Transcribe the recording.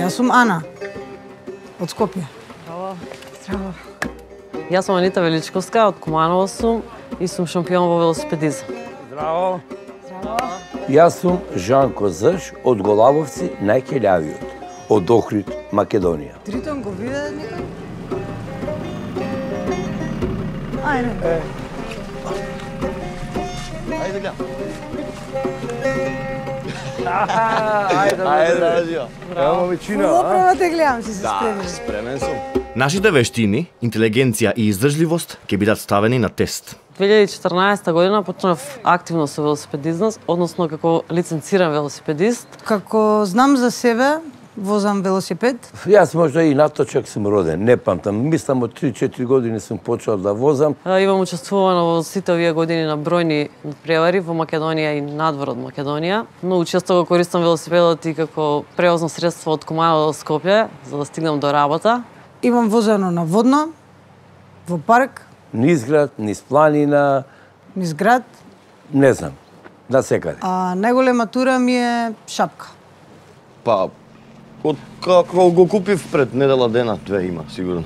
Јас сум Ана, од Скопје. Здраво. Здраво. Јас сум Анита Величковска, од Куманово сум и сум шампион во велосипедизам. Здраво. Здраво. Јас сум Жанко Зрж од Голабовци, најкелјавиот, од Охрид, Македонија. Тритон го виде некој? Ајде. Ајде гледам. Ајде, Радио. Ево момичина, Управо те гледам, си се Да, спремил. спремен сум. Нашите вештини, интелигенција и издржливост ќе бидат ставени на тест. 2014 година почнав активно со велосипедизам, односно како лиценциран велосипедист. Како знам за себе, возам велосипед. Јас можда и наточак сум роден, не памтам. Мислам од 3-4 години сум почел да возам. Имам учествувано во сите овие години на бројни надпревари во Македонија и надвор од Македонија. Многу често го користам велосипедот и како превозно средство од Куманово до Скопје, за да стигнам до работа. Имам возено на водно, во парк, Низ град, низ планина, низ град, не знам, да секаде. а најголема тура ми е шапка. Па, од како го купив пред недела дена, две има, сигурно.